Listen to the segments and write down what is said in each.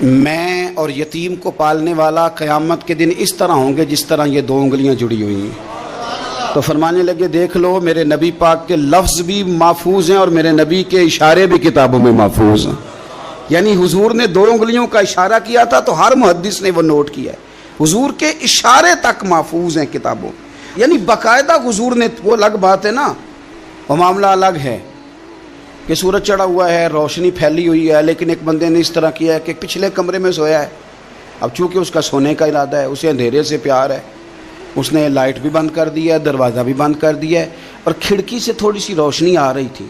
میں اور یتیم کو پالنے والا قیامت کے دن اس طرح ہوں گے جس طرح یہ دو انگلیاں جڑی ہوئی ہیں۔ تو فرمانے لگے دیکھ لو میرے نبی پاک کے لفظ بھی محفوظ ہیں اور میرے نبی کے اشارے بھی کتابوں میں محفوظ ہیں۔ یعنی حضور نے دو انگلیوں کا اشارہ کیا تھا تو ہر محدث نے وہ نوٹ کیا ہے، حضور کے اشارے تک محفوظ ہیں کتابوں، یعنی باقاعدہ حضور نے، وہ الگ بات ہے نا، وہ معاملہ الگ ہے کہ سورج چڑھا ہوا ہے، روشنی پھیلی ہوئی ہے، لیکن ایک بندے نے اس طرح کیا ہے کہ پچھلے کمرے میں سویا ہے، اب چونکہ اس کا سونے کا ارادہ ہے، اسے اندھیرے سے پیار ہے، اس نے لائٹ بھی بند کر دی ہے، دروازہ بھی بند کر دیا ہے، اور کھڑکی سے تھوڑی سی روشنی آ رہی تھی،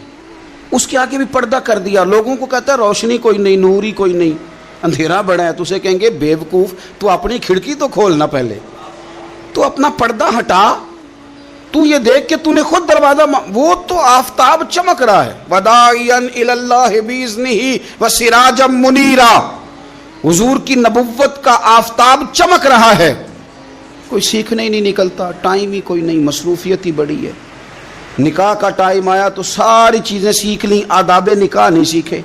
اس کے آگے بھی پردہ کر دیا، لوگوں کو کہتا ہے روشنی کوئی نہیں، نور ہی کوئی نہیں، اندھیرا بڑا ہے، تو اسے کہیں گے بے وقوف، تو اپنی کھڑکی تو کھولنا پہلے، تو اپنا پردہ ہٹا، تو یہ دیکھ کہ تو نے خود دروازہ، وہ تو آفتاب چمک رہا ہے، وَدَاعِيًا إِلَى اللَّهِ بِإِذْنِهِ وَسِرَاجًا مُنِيرًا، حضور کی نبوت کا آفتاب چمک رہا ہے، کوئی سیکھنے ہی نہیں نکلتا، ٹائم ہی کوئی نہیں، مصروفیت ہی بڑی ہے، نکاح کا ٹائم آیا تو ساری چیزیں سیکھ لیں، آداب نکاح نہیں سیکھے،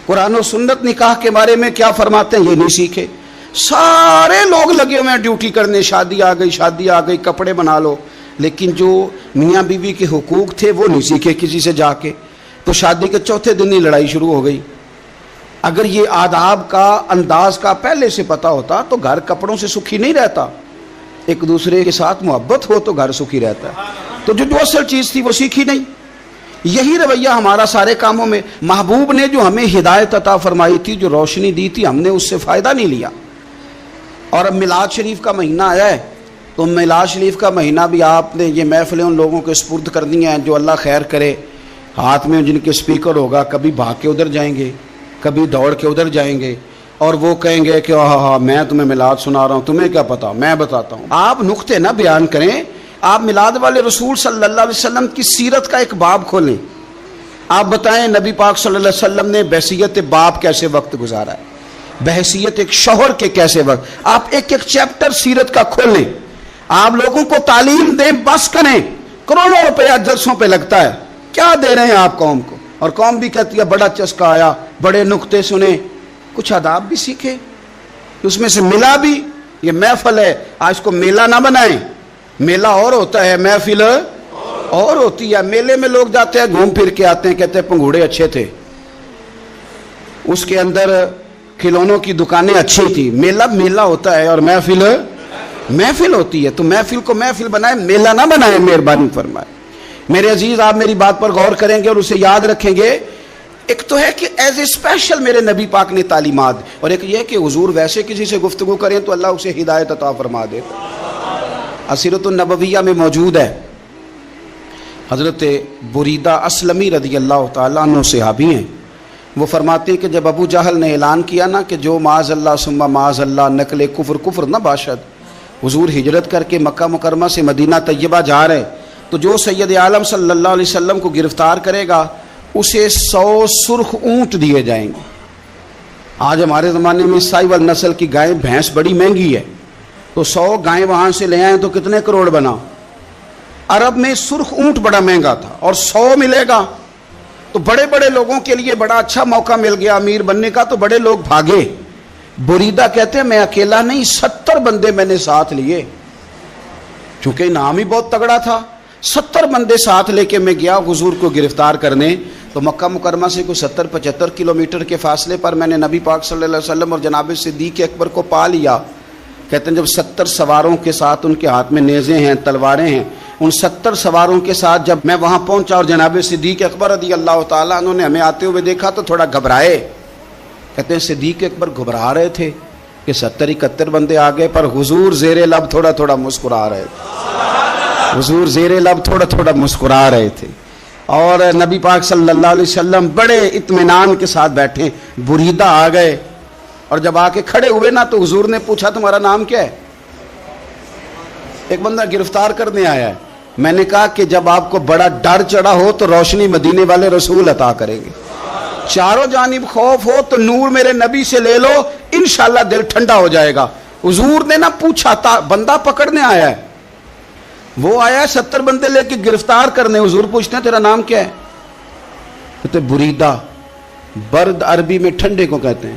قرآن و سنت نکاح کے بارے میں کیا فرماتے ہیں یہ نہیں سیکھے، سارے لوگ لگے ہوئے ہیں ڈیوٹی کرنے، شادی آ گئی، کپڑے بنا لو، لیکن جو میاں بیوی کے حقوق تھے وہ نہیں سیکھے کسی سے جا کے، تو شادی کے چوتھے دن ہی لڑائی شروع ہو گئی۔ اگر یہ آداب کا انداز کا پہلے سے پتا ہوتا تو گھر کپڑوں سے سکھی نہیں رہتا، ایک دوسرے کے ساتھ محبت ہو تو گھر سکھی رہتا ہے، تو جو اصل چیز تھی وہ سیکھی نہیں۔ یہی رویہ ہمارا سارے کاموں میں، محبوب نے جو ہمیں ہدایت عطا فرمائی تھی، جو روشنی دی تھی، ہم نے اس سے فائدہ نہیں لیا۔ اور اب میلاد شریف کا مہینہ آیا ہے، تو میلاد شریف کا مہینہ بھی آپ نے یہ محفلیں ان لوگوں کے سپرد کرنی ہیں جو اللہ خیر کرے، ہاتھ میں جن کے سپیکر ہوگا، کبھی بھاگ کے ادھر جائیں گے، کبھی دوڑ کے ادھر جائیں گے، اور وہ کہیں گے کہ ہاں میں تمہیں میلاد سنا رہا ہوں، تمہیں کیا پتا، میں بتاتا ہوں۔ آپ نقطے نہ بیان کریں، آپ میلاد والے رسول صلی اللہ علیہ وسلم کی سیرت کا ایک باب کھولیں، آپ بتائیں نبی پاک صلی اللہ علیہ وسلم نے بحیثیت باپ کیسے وقت گزارا ہے، بحیثیت ایک شوہر کے کیسے وقت، آپ ایک ایک چیپٹر سیرت کا کھولیں، آپ لوگوں کو تعلیم دیں، بس کریں، کروڑوں روپیہ جلسوں پہ لگتا ہے، کیا دے رہے ہیں آپ قوم کو، اور قوم بھی کہتی ہے بڑا چسکا آیا، بڑے نقطے سنے، کچھ آداب بھی سیکھے، اس میں سے ملا بھی، یہ محفل ہے، آج اس کو میلہ نہ بنائیں، میلہ اور ہوتا ہے، محفل اور ہوتی ہے۔ میلے میں لوگ جاتے ہیں، گھوم پھر کے آتے ہیں، کہتے ہیں پنگوڑے اچھے تھے، اس کے اندر کھلونوں کی دکانیں اچھی تھی، میلہ ہوتا ہے، اور محفل ہوتی ہے، تو محفل کو محفل بنائیں، میلہ نہ بنائیں، مہربانی فرمائے۔ میرے عزیز، آپ میری بات پر غور کریں گے اور اسے یاد رکھیں گے، ایک تو ہے کہ ایز اے اسپیشل میرے نبی پاک نے تعلیمات، اور ایک یہ کہ حضور ویسے کسی سے گفتگو کریں تو اللہ اسے ہدایت عطا فرما دے۔ سیرت النبویہ میں موجود ہے، حضرت بریدہ اسلمی رضی اللہ تعالیٰ عنہ صحابی ہیں، وہ فرماتے ہیں کہ جب ابو جہل نے اعلان کیا نا کہ جو معاذ اللہ ثم معاذ اللہ نقل کفر نہ باشد، حضور ہجرت کر کے مکہ مکرمہ سے مدینہ طیبہ جا رہے، تو جو سید عالم صلی اللہ علیہ وسلم کو گرفتار کرے گا اسے 100 سرخ اونٹ دیے جائیں گے۔ آج ہمارے زمانے میں سائیول نسل کی گائے بھینس بڑی مہنگی ہے، تو 100 گائیں وہاں سے لے آئیں تو کتنے کروڑ بنا۔ عرب میں سرخ اونٹ بڑا مہنگا تھا، اور 100 ملے گا تو بڑے بڑے لوگوں کے لیے بڑا اچھا موقع مل گیا امیر بننے کا، تو بڑے لوگ بھاگے۔ بریدہ کہتے ہیں میں اکیلا نہیں، 70 بندے میں نے ساتھ لیے، چونکہ انعام ہی بہت تگڑا تھا، 70 بندے ساتھ لے کے میں گیا حضور کو گرفتار کرنے۔ تو مکہ مکرمہ سے کوئی 70-75 کلومیٹر کے فاصلے پر میں نے نبی پاک صلی اللہ علیہ وسلم اور جناب صدیق اکبر کو پا لیا۔ کہتے ہیں جب 70 سواروں کے ساتھ، ان کے ہاتھ میں نیزے ہیں، تلواریں ہیں، ان 70 سواروں کے ساتھ جب میں وہاں پہنچا اور جناب صدیق اکبر رضی اللہ تعالیٰ عنہ نے ہمیں آتے ہوئے دیکھا تو تھوڑا گھبرائے۔ کہتے ہیں صدیق اکبر گھبرا رہے تھے کہ 70-71 بندے آ گئے، پر حضور زیر لب تھوڑا تھوڑا مسکرا رہے تھے، حضور زیر لب تھوڑا تھوڑا مسکرا رہے تھے، اور نبی پاک صلی اللہ علیہ وسلم بڑے اطمینان کے ساتھ بیٹھے۔ بریدہ آ گئے، اور جب آ کے کھڑے ہوئے نا تو حضور نے پوچھا تمہارا نام کیا ہے؟ ایک بندہ گرفتار کرنے آیا ہے۔ میں نے کہا کہ جب آپ کو بڑا ڈر چڑھا ہو تو روشنی مدینے والے رسول عطا کریں گے، چاروں جانب خوف ہو تو نور میرے نبی سے لے لو، انشاءاللہ دل ٹھنڈا ہو جائے گا۔ حضور نے نہ پوچھا تھا، بندہ پکڑنے آیا ہے، وہ آیا ہے 70 بندے لے کے گرفتار کرنے، حضور پوچھتے ہیں تیرا نام کیا ہے؟ کہتے بریدہ، برد عربی میں ٹھنڈے کو کہتے ہیں،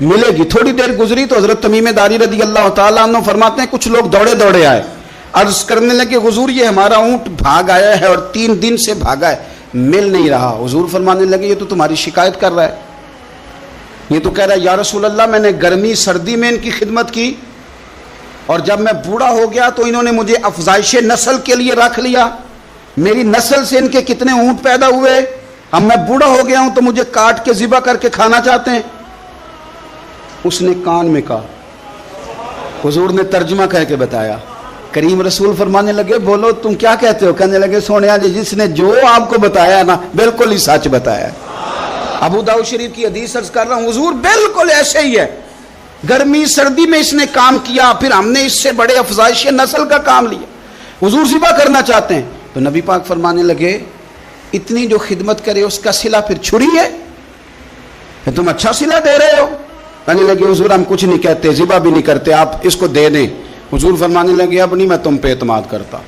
ملے گی. تھوڑی دیر گزری تو حضرت تمیم داری رضی اللہ تعالیٰ عنہ فرماتے ہیں کچھ لوگ دوڑے دوڑے آئے, عرض کرنے لگے حضور یہ ہمارا اونٹ بھاگ آیا ہے اور 3 دن سے بھاگا ہے, مل نہیں رہا. حضور فرمانے لگے یہ تو تمہاری شکایت کر رہا ہے, یہ تو کہہ رہا ہے یا رسول اللہ میں نے گرمی سردی میں ان کی خدمت کی اور جب میں بوڑھا ہو گیا تو انہوں نے مجھے افزائش نسل کے لیے رکھ لیا, میری نسل سے ان کے کتنے اونٹ پیدا ہوئے, اب میں بوڑھا ہو گیا ہوں تو مجھے کاٹ کے ذبح کر کے کھانا چاہتے ہیں. اس نے کان میں کہا, حضور نے ترجمہ کہہ کے بتایا. کریم رسول فرمانے لگے بولو تم کیا کہتے ہو؟ کہنے لگے سونیا جی جس نے جو آپ کو بتایا نا بالکل ہی سچ بتایا. ابو داؤد شریف کی حدیث عرض کر رہا ہوں حضور بالکل ایسے ہی ہے, گرمی سردی میں اس نے کام کیا, پھر ہم نے اس سے بڑے افزائش نسل کا کام لیا, حضور ذبح کرنا چاہتے ہیں. تو نبی پاک فرمانے لگے اتنی جو خدمت کرے اس کا صلہ پھر چھری ہے, تم اچھا صلہ دے رہے ہو. کہنے لگے حضور ہم کچھ نہیں کہتے, ذبح بھی نہیں کرتے, آپ اس کو دے دیں. حضور فرمانے لگے اب نہیں میں تم پہ اعتماد کرتا,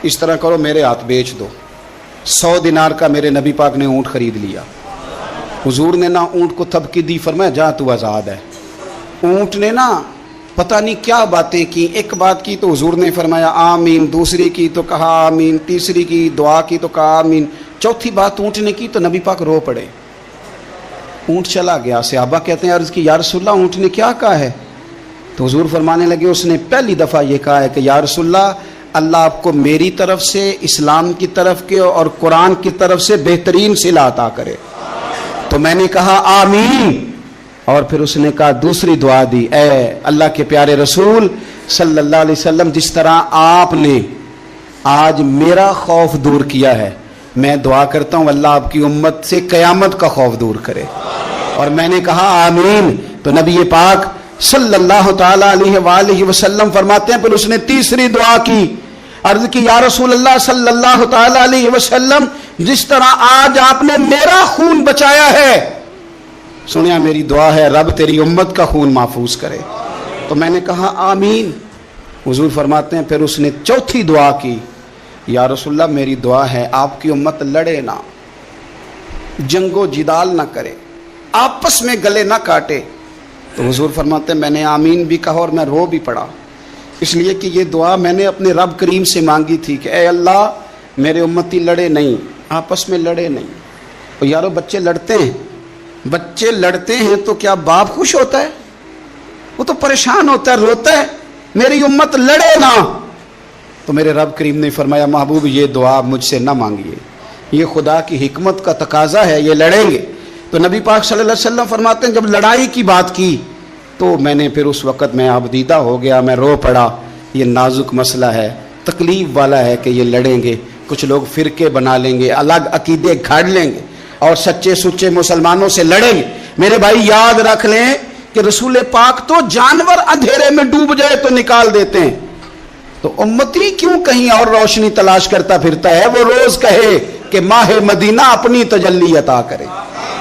اس طرح کرو میرے ہاتھ بیچ دو. 100 دینار کا میرے نبی پاک نے اونٹ خرید لیا. حضور نے نا اونٹ کو تھپکی دی, فرمایا جا تو آزاد ہے. اونٹ نے نا پتہ نہیں کیا باتیں کی, ایک بات کی تو حضور نے فرمایا آمین, دوسری کی تو کہا آمین, تیسری کی دعا کی تو کہا آمین, چوتھی بات اونٹ نے کی تو نبی پاک رو پڑے. اونٹ چلا گیا. صحابہ کہتے ہیں عرض کی یا رسول اللہ اونٹ نے کیا کہا ہے؟ تو حضور فرمانے لگے اس نے پہلی دفعہ یہ کہا ہے کہ یا رسول اللہ اللہ آپ کو میری طرف سے, اسلام کی طرف کے اور قرآن کی طرف سے بہترین صلہ عطا کرے. تو میں نے کہا آمین, اور پھر اس نے کہا دوسری دعا دی, اے اللہ کے پیارے رسول صلی اللہ علیہ وسلم جس طرح آپ نے آج میرا خوف دور کیا ہے, میں دعا کرتا ہوں اللہ آپ کی امت سے قیامت کا خوف دور کرے. اور میں نے کہا آمین. تو نبی پاک صلی اللہ تعالی علیہ وآلہ وسلم فرماتے ہیں پھر اس نے تیسری دعا کی, عرض کی یا رسول اللہ صلی اللہ تعالی علیہ وسلم جس طرح آج آپ نے میرا خون بچایا ہے, سنیا میری دعا ہے رب تیری امت کا خون محفوظ کرے. تو میں نے کہا آمین. حضور فرماتے ہیں پھر اس نے چوتھی دعا کی, یا رسول اللہ میری دعا ہے آپ کی امت لڑے نہ, جنگ و جدال نہ کرے, آپس میں گلے نہ کاٹے. تو حضور فرماتے ہیں میں نے آمین بھی کہا اور میں رو بھی پڑا, اس لیے کہ یہ دعا میں نے اپنے رب کریم سے مانگی تھی کہ اے اللہ میرے امتی لڑے نہیں, آپس میں لڑے نہیں. اور یارو بچے لڑتے ہیں, بچے لڑتے ہیں تو کیا باپ خوش ہوتا ہے؟ وہ تو پریشان ہوتا ہے, روتا ہے میری امت لڑے نہ. تو میرے رب کریم نے فرمایا محبوب یہ دعا مجھ سے نہ مانگیے, یہ خدا کی حکمت کا تقاضا ہے, یہ لڑیں گے. تو نبی پاک صلی اللہ علیہ وسلم فرماتے ہیں جب لڑائی کی بات کی تو میں نے پھر اس وقت میں آبدیدہ ہو گیا, میں رو پڑا. یہ نازک مسئلہ ہے, تکلیف والا ہے کہ یہ لڑیں گے, کچھ لوگ فرقے بنا لیں گے, الگ عقیدے گھاڑ لیں گے اور سچے سچے مسلمانوں سے لڑیں گے. میرے بھائی یاد رکھ لیں کہ رسول پاک تو جانور اندھیرے میں ڈوب جائے تو نکال دیتے ہیں, تو امتی کیوں کہیں اور روشنی تلاش کرتا پھرتا ہے؟ وہ روز کہے کہ ماہ مدینہ اپنی تجلی عطا کرے.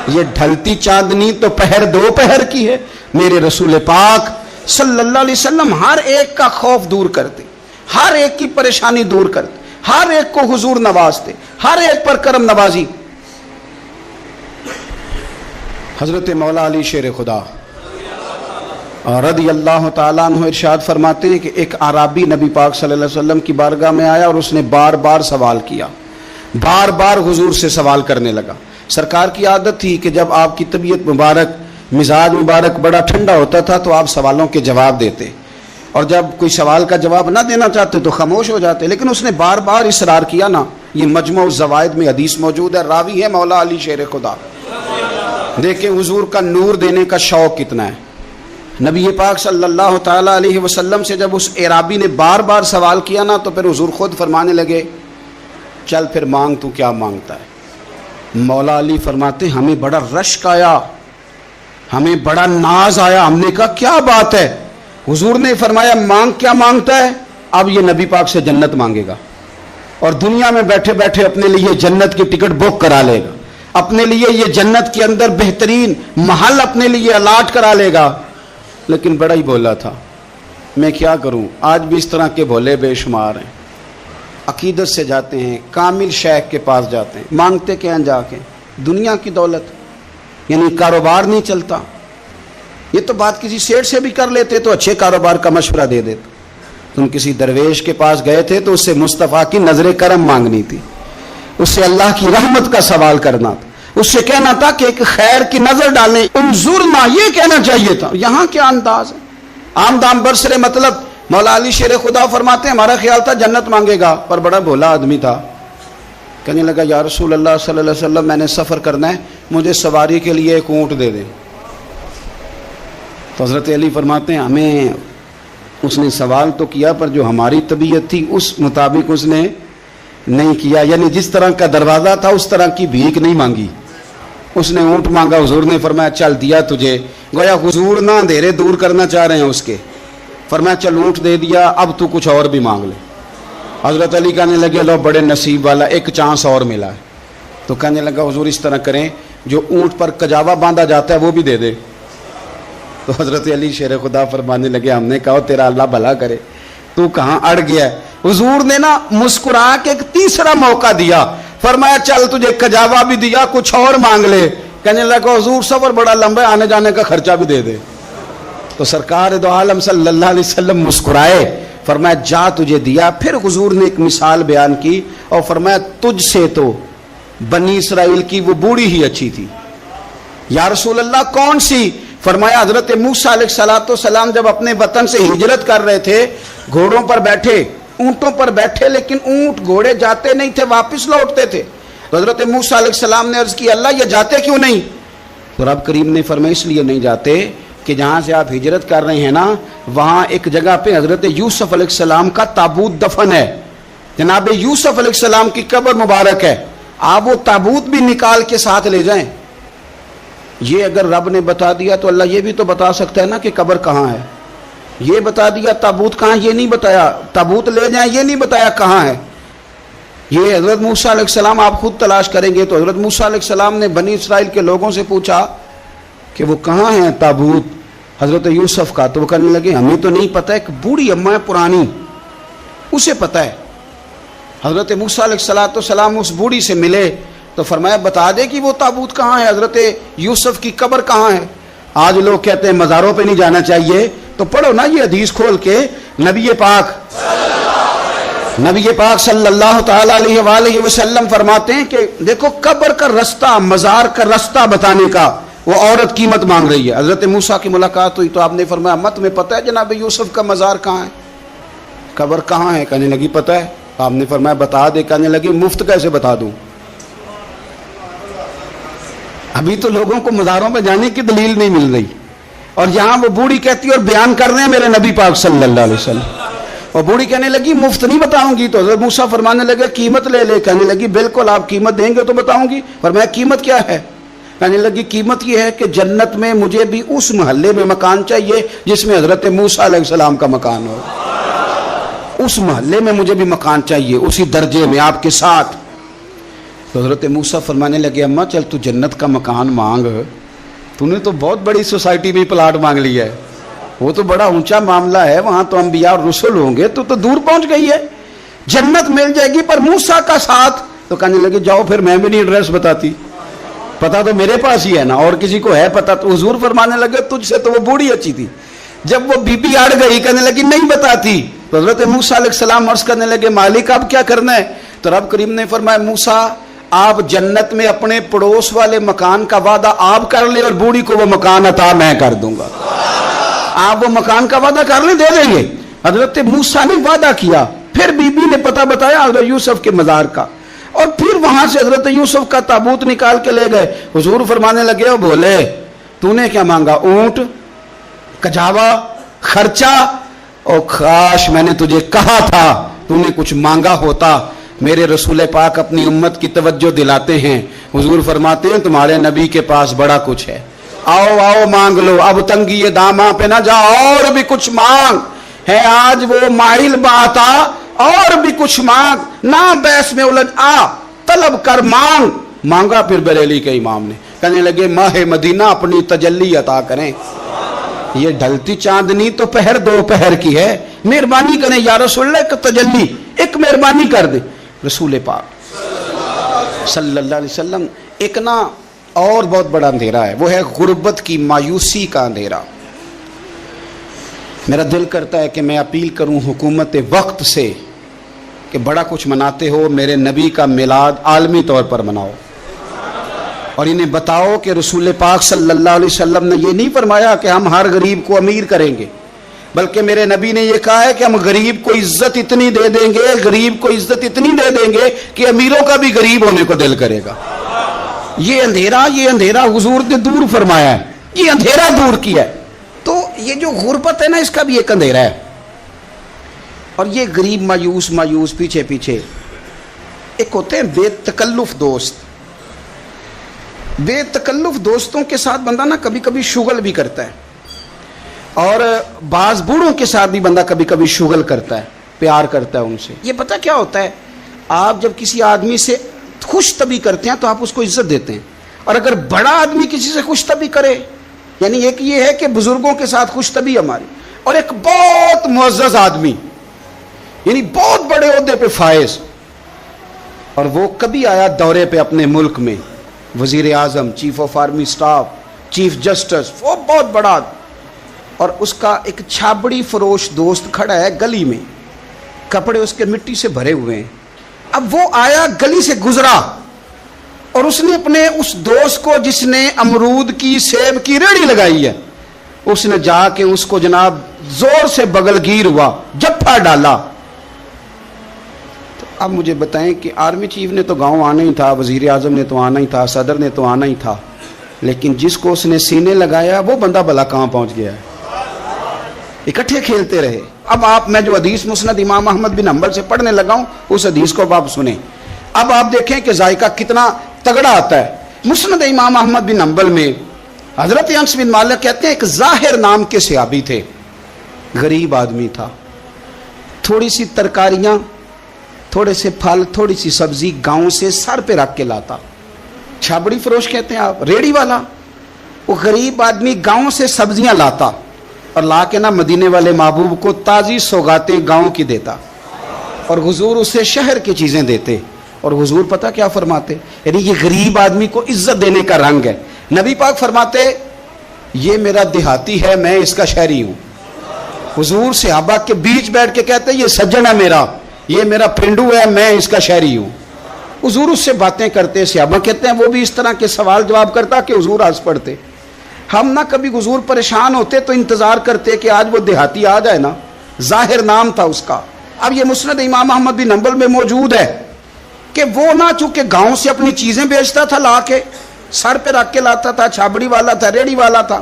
یہ ڈھلتی چاندنی تو پہر دو پہر کی ہے. میرے رسول پاک صلی اللہ علیہ وسلم ہر ایک کا خوف دور کرتے, ہر ایک کی پریشانی دور کرتے, ہر ایک کو حضور نوازتے, ہر ایک پر کرم نوازی. حضرت مولا علی شیر خدا رضی اللہ تعالیٰ عنہ ارشاد فرماتے ہیں کہ ایک اعرابی نبی پاک صلی اللہ علیہ وسلم کی بارگاہ میں آیا اور اس نے بار بار سوال کیا, بار بار حضور سے سوال کرنے لگا. سرکار کی عادت تھی کہ جب آپ کی طبیعت مبارک, مزاج مبارک بڑا ٹھنڈا ہوتا تھا تو آپ سوالوں کے جواب دیتے, اور جب کوئی سوال کا جواب نہ دینا چاہتے تو خاموش ہو جاتے. لیکن اس نے بار بار اصرار کیا نا. یہ مجموع الزوائد میں حدیث موجود ہے, راوی ہے مولا علی شیر خدا. دیکھیں حضور کا نور دینے کا شوق کتنا ہے. نبی پاک صلی اللہ تعالی علیہ وسلم سے جب اس اعرابی نے بار بار سوال کیا نا تو پھر حضور خود فرمانے لگے چل پھر مانگ تو کیا مانگتا ہے. مولا علی فرماتے ہمیں بڑا رشک آیا, ہمیں بڑا ناز آیا. ہم نے کہا کیا بات ہے؟ حضور نے فرمایا مانگ کیا مانگتا ہے؟ اب یہ نبی پاک سے جنت مانگے گا اور دنیا میں بیٹھے بیٹھے اپنے لیے جنت کی ٹکٹ بک کرا لے گا, اپنے لیے یہ جنت کے اندر بہترین محل اپنے لیے الاٹ کرا لے گا. لیکن بڑا ہی بولا تھا. میں کیا کروں, آج بھی اس طرح کے بھولے بے شمار ہیں. عقیدت سے جاتے ہیں, کامل شیخ کے پاس جاتے ہیں, مانگتے کہیں جا کے دنیا کی دولت, یعنی کاروبار نہیں چلتا, یہ تو بات کسی سیٹ سے بھی کر لیتے تو اچھے کاروبار کا مشورہ دے دیتے. تم کسی درویش کے پاس گئے تھے تو اس سے مصطفیٰ کی نظر کرم مانگنی تھی, اس سے اللہ کی رحمت کا سوال کرنا تھا, اس سے کہنا تھا کہ ایک خیر کی نظر ڈالیں, انظرنا, یہ کہنا چاہیے تھا. یہاں کیا انداز ہے, عام دام برسرے. مطلب مولا علی شیر خدا فرماتے ہیں ہمارا خیال تھا جنت مانگے گا, پر بڑا بھولا آدمی تھا. کہنے لگا یا رسول اللہ صلی اللہ علیہ وسلم میں نے سفر کرنا ہے, مجھے سواری کے لیے ایک اونٹ دے دیں. تو حضرت علی فرماتے ہیں ہمیں اس نے سوال تو کیا پر جو ہماری طبیعت تھی اس مطابق اس نے نہیں کیا, یعنی جس طرح کا دروازہ تھا اس طرح کی بھیک نہیں مانگی. اس نے اونٹ مانگا, حضور نے فرمایا چل دیا تجھے. گویا حضور نہ اندھیرے دور کرنا چاہ رہے ہیں اس کے. فرمایا چل اونٹ دے دیا, اب تو کچھ اور بھی مانگ لے. حضرت علی کہنے لگے لو بڑے نصیب والا, ایک چانس اور ملا ہے. تو کہنے لگا حضور اس طرح کریں جو اونٹ پر کجاوا باندھا جاتا ہے وہ بھی دے دے. تو حضرت علی شیر خدا فرمانے لگے ہم نے کہا تیرا اللہ بھلا کرے, تو کہاں اڑ گیا ہے. حضور نے نا مسکرا کے ایک تیسرا موقع دیا, فرمایا چل تجھے کجاوا بھی دیا, کچھ اور مانگ لے. کہنے لگا حضور سفر بڑا لمبا ہے, آنے جانے کا خرچہ بھی دے دے. تو سرکار دو عالم صلی اللہ علیہ وسلم مسکرائے, فرمایا جا تجھے دیا. پھر حضور نے ایک مثال بیان کی اور فرمایا تجھ سے تو بنی اسرائیل کی وہ بوڑھی ہی اچھی تھی. یا رسول اللہ کون سی؟ فرمایا حضرت موسیٰ علیہ السلام جب اپنے وطن سے ہجرت کر رہے تھے, گھوڑوں پر بیٹھے, اونٹوں پر بیٹھے, لیکن اونٹ گھوڑے جاتے نہیں تھے, واپس لوٹتے تھے. تو حضرت موسیٰ علیہ السلام نے عرض کی اللہ یہ جاتے کیوں نہیں؟ تو رب کریم نے فرمایا اس لیے نہیں جاتے کہ جہاں سے آپ ہجرت کر رہے ہیں نا وہاں ایک جگہ پہ حضرت یوسف علیہ السلام کا تابوت دفن ہے. جناب یوسف علیہ السلام کی قبر مبارک ہے, آپ وہ تابوت بھی نکال کے ساتھ لے جائیں. یہ اگر رب نے بتا دیا تو اللہ یہ بھی تو بتا سکتا ہے نا کہ قبر کہاں ہے. یہ بتا دیا تابوت کہاں, یہ نہیں بتایا. تابوت لے جائیں یہ نہیں بتایا کہاں ہے. یہ حضرت موسیٰ علیہ السلام آپ خود تلاش کریں گے تو حضرت موسیٰ علیہ السلام نے بنی اسرائیل کے لوگوں سے پوچھا کہ وہ کہاں ہیں تابوت حضرت یوسف کا. تو وہ کہنے لگے ہمیں تو نہیں پتہ, ایک بوڑھی اماں ہے پرانی اسے پتہ ہے. حضرت موسیٰ علیہ السلام اس بوڑھی سے ملے تو فرمایا بتا دے کہ وہ تابوت کہاں ہے, حضرت یوسف کی قبر کہاں ہے. آج لوگ کہتے ہیں مزاروں پہ نہیں جانا چاہیے, تو پڑھو نا یہ حدیث کھول کے. نبی پاک صلی اللہ تعالی علیہ وآلہ وسلم فرماتے ہیں کہ دیکھو قبر کا رستہ, مزار کا رستہ بتانے کا وہ عورت قیمت مانگ رہی ہے. حضرت موسیٰ کی ملاقات ہوئی تو آپ نے فرمایا مت میں پتہ ہے جناب یوسف کا مزار کہاں ہے, قبر کہاں ہے؟ کہنے لگی پتہ ہے. آپ نے فرمایا بتا دے. کہنے لگی مفت کیسے بتا دوں, ابھی تو لوگوں کو مزاروں پہ جانے کی دلیل نہیں مل رہی, اور یہاں وہ بوڑھی کہتی اور بیان کر رہے ہیں میرے نبی پاک صلی اللہ علیہ وسلم. اور بوڑھی کہنے لگی مفت نہیں بتاؤں گی. تو حضرت موسیٰ فرمانے لگے قیمت لے لے. کہنے لگی بالکل آپ قیمت دیں گے تو بتاؤں گی. فرمایا قیمت کیا ہے؟ کہنے لگی قیمت یہ ہے کہ جنت میں مجھے بھی اس محلے میں مکان چاہیے جس میں حضرت موسیٰ علیہ السلام کا مکان ہو. اس محلے میں مجھے بھی مکان چاہیے, اسی درجے میں آپ کے ساتھ. تو حضرت موسیٰ فرمانے لگے اماں چل تو جنت کا مکان مانگ, تو نے تو بہت بڑی سوسائٹی میں پلاٹ مانگ لیا ہے, وہ تو بڑا اونچا معاملہ ہے, وہاں تو انبیاء اور رسول ہوں گے, تو دور پہنچ گئی ہے, جنت مل جائے گی پر موسیٰ کا ساتھ. تو کہنے لگے جاؤ پھر میں بھی نہیں ایڈریس بتاتی, پتا تو میرے پاس ہی ہے نا, اور کسی کو ہے پتا. تو حضور فرمانے لگے تجھ سے تو وہ بوڑھی اچھی تھی. جب وہ بی بی اڑ گئی کہنے لگی نہیں بتاتی. تو حضرت موسیٰ علیہ السلام عرض کرنے لگے مالک اب کیا کرنا ہے؟ تو رب کریم نے فرمایا موسیٰ آپ جنت میں اپنے پڑوس والے مکان کا وعدہ آپ کر لیں اور بوڑھی کو وہ مکان عطا میں کر دوں گا. آپ وہ مکان کا وعدہ کر لیں, دے دیں گے. حضرت موسیٰ نے وعدہ کیا, پھر بی بی نے پتہ بتایا حضرت یوسف کے مزار کا, اور پھر وہاں سے حضرت یوسف کا تابوت نکال کے لے گئے. حضور فرمانے لگے او بولے تو نے کیا مانگا؟ اونٹ, کجاوا, خرچہ. اور کاش میں نے تجھے کہا تھا تو نے کچھ مانگا ہوتا. میرے رسول پاک اپنی امت کی توجہ دلاتے ہیں. حضور فرماتے ہیں تمہارے نبی کے پاس بڑا کچھ ہے, آؤ آؤ مانگ لو, اب تنگی یہ داماں پہ نہ جا, اور بھی کچھ مانگ ہے. آج وہ مائل بات آ, اور بھی کچھ مانگ, نہ بحث میں الجھ آ, طلب کر مانگ. مانگا پھر بریلی کے امام نے. کہنے لگے ماہ مدینہ اپنی تجلی عطا کریں, یہ ڈھلتی چاندنی تو پہر دو پہر کی ہے, مہربانی کریں یا رسول اللہ, ایک تجلی, ایک مہربانی کر دیں. رسول پاک صلی اللہ علیہ وسلم ایک نا اور بہت بڑا اندھیرا ہے, وہ ہے غربت کی مایوسی کا اندھیرا. میرا دل کرتا ہے کہ میں اپیل کروں حکومت وقت سے کہ بڑا کچھ مناتے ہو، میرے نبی کا میلاد عالمی طور پر مناؤ، اور انہیں بتاؤ کہ رسول پاک صلی اللہ علیہ وسلم نے یہ نہیں فرمایا کہ ہم ہر غریب کو امیر کریں گے، بلکہ میرے نبی نے یہ کہا ہے کہ ہم غریب کو عزت اتنی دے دیں گے، غریب کو عزت اتنی دے دیں گے کہ امیروں کا بھی غریب ہونے کو دل کرے گا۔ یہ اندھیرا حضور نے دور فرمایا ہے، یہ اندھیرا دور کیا ہے۔ تو یہ جو غربت ہے نا، اس کا بھی ایک اندھیرا ہے، اور یہ غریب مایوس پیچھے ایک ہوتے ہیں بے تکلف دوست۔ بے تکلف دوستوں کے ساتھ بندہ نا کبھی کبھی شغل بھی کرتا ہے، اور بعض بوڑھوں کے ساتھ بھی بندہ کبھی کبھی شغل کرتا ہے، پیار کرتا ہے ان سے۔ یہ پتہ کیا ہوتا ہے، آپ جب کسی آدمی سے خوش طبی کرتے ہیں تو آپ اس کو عزت دیتے ہیں، اور اگر بڑا آدمی کسی سے خوش طبی کرے، یعنی ایک یہ ہے کہ بزرگوں کے ساتھ خوش طبی ہماری، اور ایک بہت معزز آدمی یعنی بہت بڑے عہدے پہ فائز، اور وہ کبھی آیا دورے پہ اپنے ملک میں، وزیر اعظم، chief of army staff, chief justice, وہ بہت بڑا، اور اس کا ایک چھابڑی فروش دوست کھڑا ہے گلی میں، کپڑے اس کے مٹی سے بھرے ہوئے ہیں۔ اب وہ آیا، گلی سے گزرا، اور اس نے اپنے اس دوست کو جس نے امرود کی سیب کی ریڑھی لگائی ہے، اس نے جا کے اس کو جناب زور سے بغل گیر ہوا، جپا ڈالا۔ تو اب مجھے بتائیں کہ آرمی چیف نے تو گاؤں آنا ہی تھا، وزیر اعظم نے تو آنا ہی تھا، صدر نے تو آنا ہی تھا، لیکن جس کو اس نے سینے لگایا وہ بندہ بھلا کہاں پہنچ گیا ہے؟ اکٹھے کھیلتے رہے۔ اب میں جو حدیث مسند امام احمد بن حنبل سے پڑھنے لگا ہوں، اس حدیث کو آپ سنیں۔ اب آپ دیکھیں کہ ذائقہ کتنا تگڑا آتا ہے۔ مسند امام احمد بن حنبل میں حضرت انس بن مالک کہتے ہیں ایک ظاہر نام کے صحابی تھے، غریب آدمی تھا، تھوڑی سی ترکاریاں، تھوڑے سے پھل، تھوڑی سی سبزی گاؤں سے سر پہ رکھ کے لاتا۔ چھابڑی فروش کہتے ہیں آپ، ریڑھی والا۔ وہ غریب آدمی گاؤں سے سبزیاں لاتا اور لا کے نا مدینے والے محبوب کو تازی سوغاتیں گاؤں کی دیتا، اور حضور اسے شہر کی چیزیں دیتے۔ اور حضور پتہ کیا فرماتے، یعنی یہ غریب آدمی کو عزت دینے کا رنگ ہے۔ نبی پاک فرماتے یہ میرا دیہاتی ہے، میں اس کا شہری ہوں۔ حضور صحابہ کے بیچ بیٹھ کے کہتے یہ سجن ہے میرا، یہ میرا پرنڈو ہے، میں اس کا شہری ہوں۔ حضور اس سے باتیں کرتے، صحابہ کہتے ہیں وہ بھی اس طرح کے سوال جواب کرتا کہ حضور ہنس پڑتے۔ ہم نہ کبھی حضور پریشان ہوتے تو انتظار کرتے کہ آج وہ دیہاتی آ جائے نا، ظاہر نام تھا اس کا۔ اب یہ مسند امام احمد بن حنبل میں موجود ہے کہ وہ نہ چونکہ گاؤں سے اپنی چیزیں بیچتا تھا، لا کے سر پہ رکھ کے لاتا تھا، چھابڑی والا تھا، ریڑھی والا تھا۔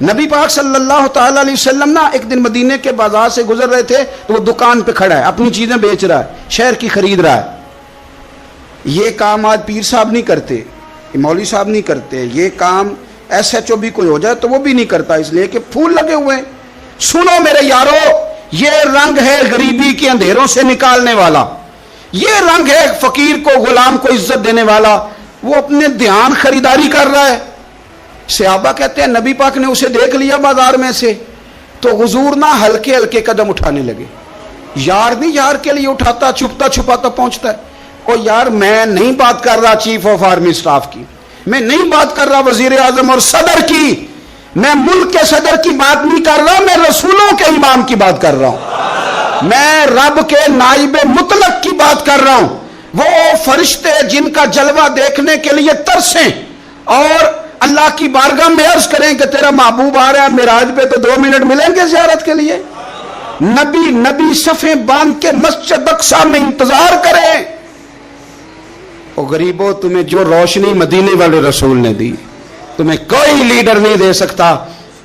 نبی پاک صلی اللہ تعالی علیہ وسلم نا ایک دن مدینے کے بازار سے گزر رہے تھے، تو وہ دکان پہ کھڑا ہے، اپنی چیزیں بیچ رہا ہے، شہر کی خرید رہا ہے۔ یہ کام آج پیر صاحب نہیں کرتے، مولوی صاحب نہیں کرتے، یہ کام ایس ایچ او بھی کوئی ہو جائے تو وہ بھی نہیں کرتا، اس لیے کہ پھول لگے ہوئے ہیں۔ سنو میرے یارو، یہ رنگ ہے غریبی کے اندھیروں سے نکالنے والا، یہ رنگ ہے فقیر کو، غلام کو عزت دینے والا۔ وہ اپنے دھیان خریداری کر رہا ہے۔ صحابہ کہتے ہیں نبی پاک نے اسے دیکھ لیا بازار میں سے، تو حضور نہ ہلکے ہلکے قدم اٹھانے لگے۔ یار نہیں یار کے لیے اٹھاتا، چھپتا چھپاتا پہنچتا ہے۔ او یار میں نہیں بات کر رہا چیف آف آرمی سٹاف کی، میں نہیں بات کر رہا وزیر اعظم اور صدر کی، میں ملک کے صدر کی بات نہیں کر رہا، میں رسولوں کے امام کی بات کر رہا ہوں، میں رب کے نائب مطلق کی بات کر رہا ہوں۔ وہ فرشتے جن کا جلوہ دیکھنے کے لیے ترسیں اور اللہ کی بارگاہ میں عرض کریں کہ تیرا محبوب آ رہا ہے معراج پہ، تو 2 منٹ ملیں گے زیارت کے لیے؟ نبی صفیں باندھ کے مسجد اقصی میں انتظار کریں۔ او غریبو، تمہیں جو روشنی مدینے والے رسول نے دی تمہیں کوئی لیڈر نہیں دے سکتا۔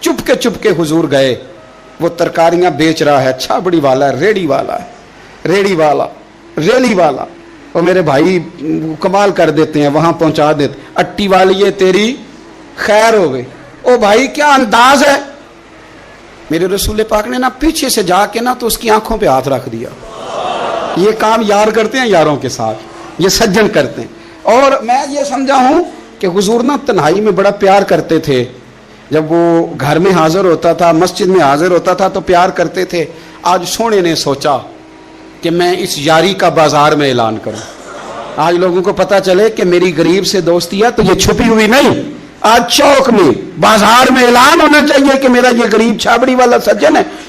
چپ کے حضور گئے، وہ ترکاریاں بیچ رہا ہے، چھابڑی والا ہے، ریڑھی والا، اور میرے بھائی کمال کر دیتے ہیں، وہاں پہنچا دیتے، اٹی والی ہے تیری خیر ہو گئی۔ او بھائی کیا انداز ہے! میرے رسول پاک نے نا پیچھے سے جا کے نا تو اس کی آنکھوں پہ ہاتھ رکھ دیا۔ یہ کام یار کرتے ہیں یاروں کے ساتھ، یہ سجن کرتے ہیں۔ اور میں یہ سمجھا ہوں کہ حضور نا تنہائی میں بڑا پیار کرتے تھے، جب وہ گھر میں حاضر ہوتا تھا، مسجد میں حاضر ہوتا تھا تو پیار کرتے تھے۔ آج سونے نے سوچا کہ میں اس یاری کا بازار میں اعلان کروں، آج لوگوں کو پتہ چلے کہ میری غریب سے دوستی ہے، تو یہ چھپی ہوئی نہیں، آج چوک میں بازار میں اعلان ہونا چاہیے کہ میرا یہ غریب چھابڑی والا سجن ہے،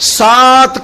7